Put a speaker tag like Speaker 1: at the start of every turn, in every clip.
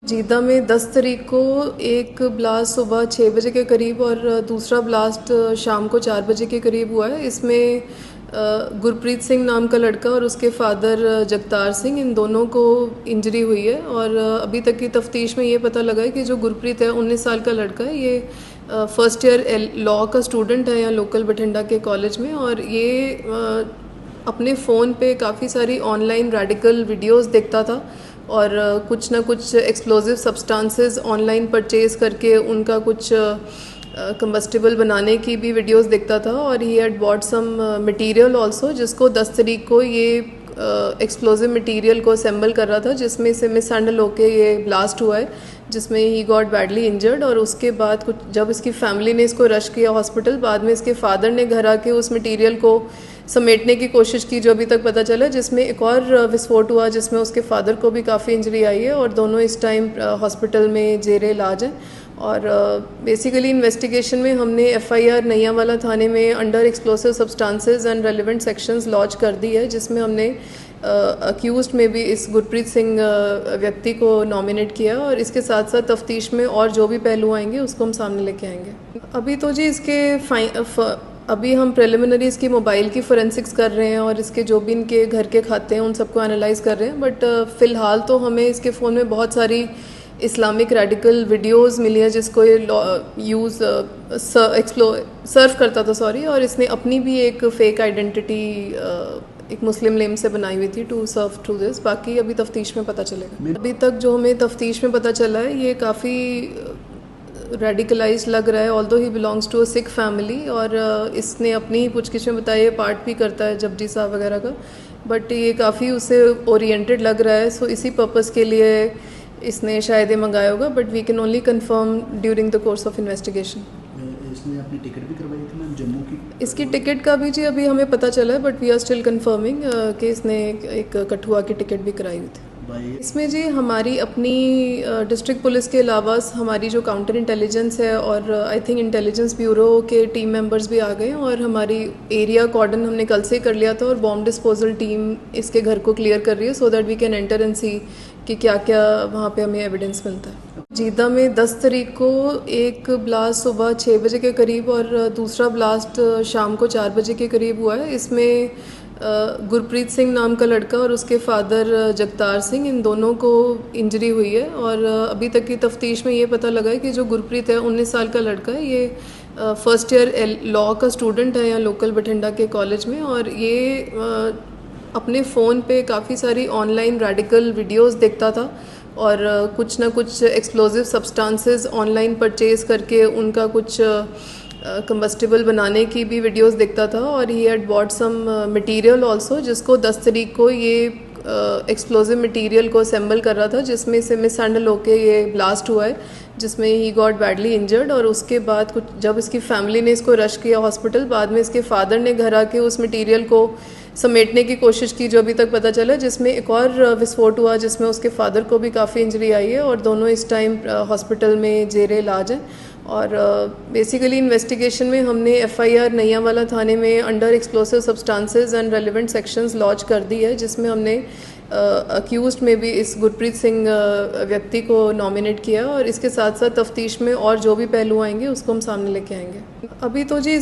Speaker 1: जीदा में 10 तारीख को एक ब्लास्ट सुबह 6 बजे के करीब और दूसरा ब्लास्ट शाम को 4 बजे के करीब हुआ है। इसमें गुरप्रीत सिंह नाम का लड़का और उसके फादर जगतार सिंह, इन दोनों को इंजरी हुई है। और अभी तक की तफ्तीश में ये पता लगा है कि जो गुरप्रीत है 19 साल का लड़का है, ये फर्स्ट ईयर लॉ का स्टूडेंट है यहाँ लोकल बठिंडा के कॉलेज में। और ये अपने फ़ोन पे काफ़ी सारी ऑनलाइन रेडिकल वीडियोस देखता था और कुछ ना कुछ एक्सप्लोजिव सब्सटेंसेस ऑनलाइन परचेज़ करके उनका कुछ कंबस्टिबल बनाने की भी वीडियोस देखता था। और he had bought some material also, जिसको 10 तारीख को ये एक्सप्लोजिव मटेरियल को असेंबल कर रहा था, जिसमें से मिस हैंडल होके ये ब्लास्ट हुआ है, जिसमें ही गॉट बैडली इंजर्ड। और उसके बाद कुछ जब इसकी फैमिली ने इसको रश किया हॉस्पिटल, बाद में इसके फादर ने घर आके उस मटेरियल को समेटने की कोशिश की, जो अभी तक पता चला, जिसमें एक और विस्फोट हुआ जिसमें उसके फादर को भी काफ़ी इंजरी आई है और दोनों इस टाइम हॉस्पिटल में जेरे इलाज हैं। और बेसिकली इन्वेस्टिगेशन में हमने FIR नैयावाला थाने में under explosive substances and relevant sections launch कर दी है, जिसमें हमने अक्यूज्ड में भी इस गुरप्रीत सिंह व्यक्ति को नॉमिनेट किया। और इसके साथ साथ तफ्तीश में और जो भी पहलू आएंगे उसको हम सामने लेके आएंगे। अभी तो जी अभी हम प्रिलिमिनरी इसकी मोबाइल की फोरेंसिक्स कर रहे हैं और इसके जो भी इनके घर के खाते हैं उन सबको एनालाइज कर रहे हैं। बट फ़िलहाल तो हमें इसके फ़ोन में बहुत सारी इस्लामिक रेडिकल वीडियोस मिली है जिसको ये सर्व करता था और इसने अपनी भी एक फ़ेक आइडेंटिटी एक मुस्लिम नेम से बनाई हुई थी टू सर्व टू दिस। बाकी अभी तफ्तीश में पता चलेगा। अभी तक जो हमें तफ्तीश में पता चला है, ये काफ़ी रेडिकलाइज लग रहा है, although he belongs to a Sikh family. और इसने अपनी ही पूछगिछ में बताया, पार्ट भी करता है जपजी साहब वगैरह का, बट ये काफ़ी उससे ओरिएंटेड लग रहा है। सो इसी पर्पज़ के लिए इसने शायद ये मंगाया होगा, but we can only confirm during the course of investigation.
Speaker 2: इसने अपनी टिकट भी करवाई थी मैम जम्मू की?
Speaker 1: इसकी टिकट का भी जी अभी हमें पता चला है, but we are still confirming कि इसने एक कठुआ की टिकट भी कराई हुई थी। इसमें जी हमारी अपनी डिस्ट्रिक्ट पुलिस के अलावा हमारी जो काउंटर इंटेलिजेंस है और आई थिंक इंटेलिजेंस ब्यूरो के टीम मेंबर्स भी आ गए हैं। और हमारी एरिया कॉर्डन हमने कल से कर लिया था और बॉम्ब डिस्पोजल टीम इसके घर को क्लियर कर रही है, so that we can enter and see कि क्या क्या वहाँ पे हमें एविडेंस मिलता है। जीदा में 10 तारीख को एक ब्लास्ट सुबह 6 बजे के करीब और दूसरा ब्लास्ट शाम को 4 बजे के करीब हुआ है। इसमें गुरप्रीत सिंह नाम का लड़का और उसके फादर जगतार सिंह, इन दोनों को इंजरी हुई है। और अभी तक की तफ्तीश में ये पता लगा है कि जो गुरप्रीत है 19 साल का लड़का है, ये फर्स्ट ईयर लॉ का स्टूडेंट है यहाँ लोकल बठिंडा के कॉलेज में। और ये अपने फ़ोन पे काफ़ी सारी ऑनलाइन रेडिकल वीडियोस देखता था और कुछ ना कुछ एक्सप्लोजिव सब्सटेंसेस ऑनलाइन परचेज़ करके उनका कुछ कंबस्टिबल बनाने की भी वीडियोस देखता था। और he had bought some material also, जिसको 10 तारीख को ये एक्सप्लोजिव मटेरियल को असेंबल कर रहा था, जिसमें से मिस हैंडल होके ये ब्लास्ट हुआ है, जिसमें ही गॉट बैडली इंजर्ड। और उसके बाद कुछ जब इसकी फैमिली ने इसको रश किया हॉस्पिटल, बाद में इसके फादर ने घर आके उस मटेरियल को समेटने की कोशिश की, जो अभी तक पता चला, जिसमें एक और विस्फोट हुआ जिसमें उसके फादर को भी काफ़ी इंजरी आई है और दोनों इस टाइम हॉस्पिटल में जेरे इलाज हैं। और बेसिकली इन्वेस्टिगेशन में हमने FIR नैयावाला थाने में under explosive substances and relevant sections launch कर दी है, जिसमें हमने अक्यूज्ड में भी इस गुरप्रीत सिंह व्यक्ति को नॉमिनेट किया। और इसके साथ साथ तफ्तीश में और जो भी पहलू आएंगे उसको हम सामने लेके आएंगे। अभी तो जी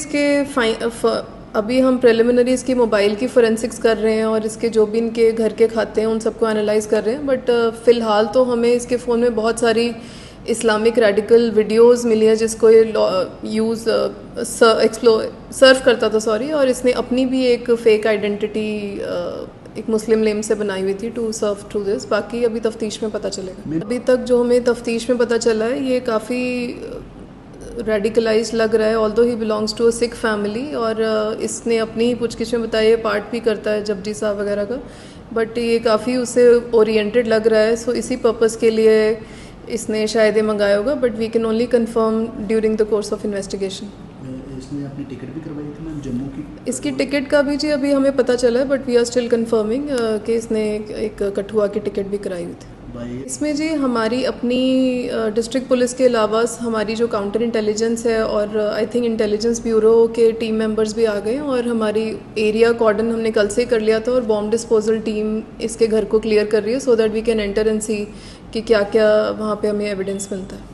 Speaker 1: अभी हम प्रिलिमिनरी इसकी मोबाइल की फोरेंसिक्स कर रहे हैं और इसके जो भी इनके घर के खाते हैं उन सबको एनालाइज कर रहे हैं। बट फ़िलहाल तो हमें इसके फ़ोन में बहुत सारी इस्लामिक रेडिकल वीडियोस मिली है जिसको ये सर्व करता था और इसने अपनी भी एक फ़ेक आइडेंटिटी एक मुस्लिम नेम से बनाई हुई थी टू सर्व टू दिस। बाकी अभी तफ्तीश में पता चलेगा। अभी तक जो हमें तफ्तीश में पता चला है, ये काफ़ी रेडिकलाइज लग रहा है, although he belongs to a Sikh family. और इसने अपनी ही पूछगिछ में बताया, पार्ट भी करता है जपजी साहब वगैरह का, बट ये काफ़ी उससे ओरिएंटेड लग रहा है। सो इसी पर्पज़ के लिए इसने शायद ये मंगाया होगा, but we can only confirm during the course of investigation.
Speaker 2: इसने अपनी टिकट भी करवाई थी मैम जम्मू की?
Speaker 1: इसकी टिकट का भी जी अभी हमें पता चला है, but we are still confirming कि इसने एक कठुआ की टिकट भी कराई हुई थी। इसमें जी हमारी अपनी डिस्ट्रिक्ट पुलिस के अलावा हमारी जो काउंटर इंटेलिजेंस है और आई थिंक इंटेलिजेंस ब्यूरो के टीम मेंबर्स भी आ गए हैं। और हमारी एरिया कॉर्डन हमने कल से कर लिया था और बॉम्ब डिस्पोजल टीम इसके घर को क्लियर कर रही है, so that we can enter and see कि क्या क्या वहाँ पे हमें एविडेंस मिलता है।